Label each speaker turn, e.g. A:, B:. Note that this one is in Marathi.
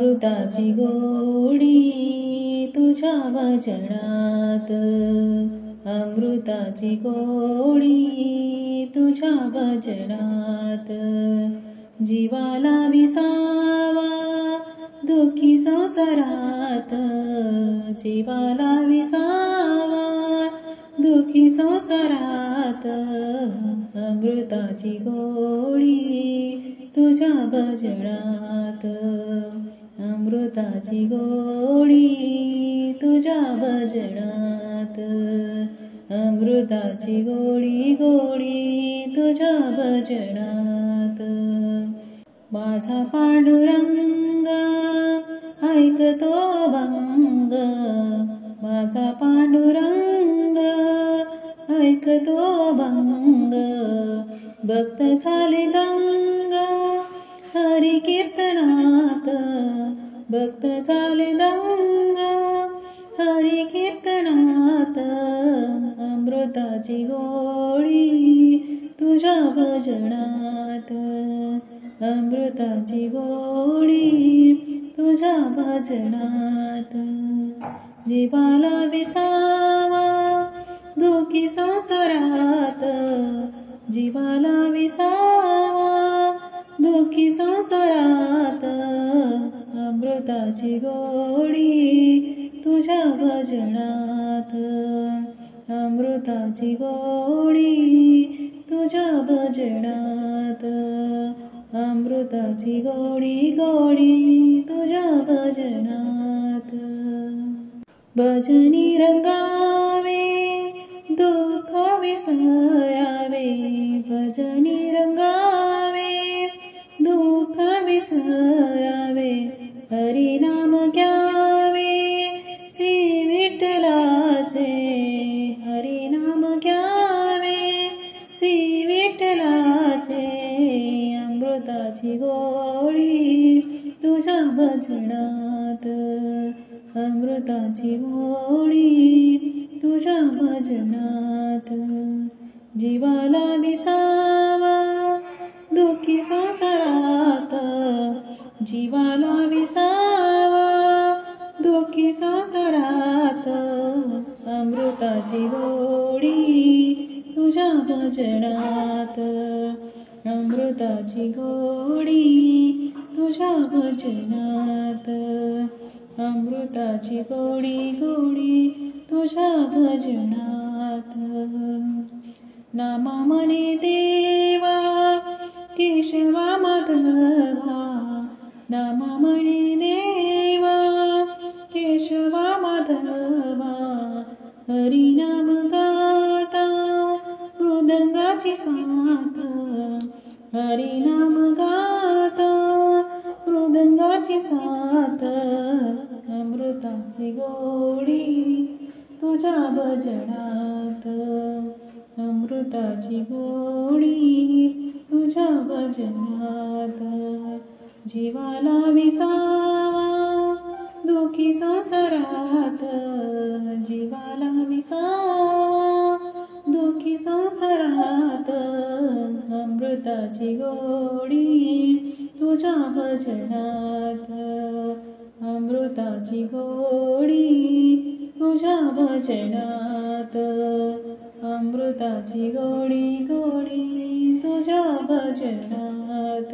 A: अमृताची गोडी तुझ्या भजनात, अमृताची गोडी तुझ्या भजनात. जीवाला विसावा दुःखी संसारात, जीवाला विसावा दुःखी संसारात. अमृताची गोडी तुझ्या भजनात, अमृताची गोडी तुझ्या भजनात. अमृताची गोडी गोडी तुझ्या भजनात. माझा पांडुरंग ऐकतो अभंग, माझा पांडुरंग ऐकतो अभंग. भक्त झाले दंग हरी कीर्तनात, भक्त झाले दंग हरी कीर्तनात. अमृताची गोडी तुझ्या भजनात, अमृताची गोडी तुझ्या भजनात. जीवाला विसावा दुःखी संसारात, जीवाला विसावा दुःखी संसारात. अमृताची गोडी तुझ्या भजनात, अमृताची गोडी तुझ्या भजनात. अमृताची गोडी गोडी तुझ्या भजनात. भजनी रंगावे दुःख विसरावे, भजनी रंगावे दुःख विसरावे. हरिनाम घ्यावे श्री विठ्ठलाचे, हरिनाम घ्यावे श्री विठ्ठलाचे. अमृताची गोडी तुझ्या भजनात, अमृताची गोडी तुझ्या भजनात. जीवाला विसावा दुःखी संसारात, जीवाला विसावा दुःखी संसारात. अमृताची गोडी तुझ्या भजनात, अमृताची गोडी तुझ्या भजनात. अमृताची गोडी गोडी तुझ्या भजनात. नामा म्हणे देवा केशवा माधवा, नामा म्हणे देवा केशवा माधवा. हरिनाम गाता मृदंगाची साथ, हरिनाम गाता मृदंगाची साथ. अमृताची गोडी तुझ्या भजनात, अमृताची गोडी तुझ्या भजनात. जीवाला विसावा दुःखी संसारात, जीवाला विसावा दुःखी संसारात. अमृताची गोडी तुझ्या भजनात, अमृताची गोडी तुझ्या भजनात. अमृताची गोडी गोडी तुझ्या भजनात.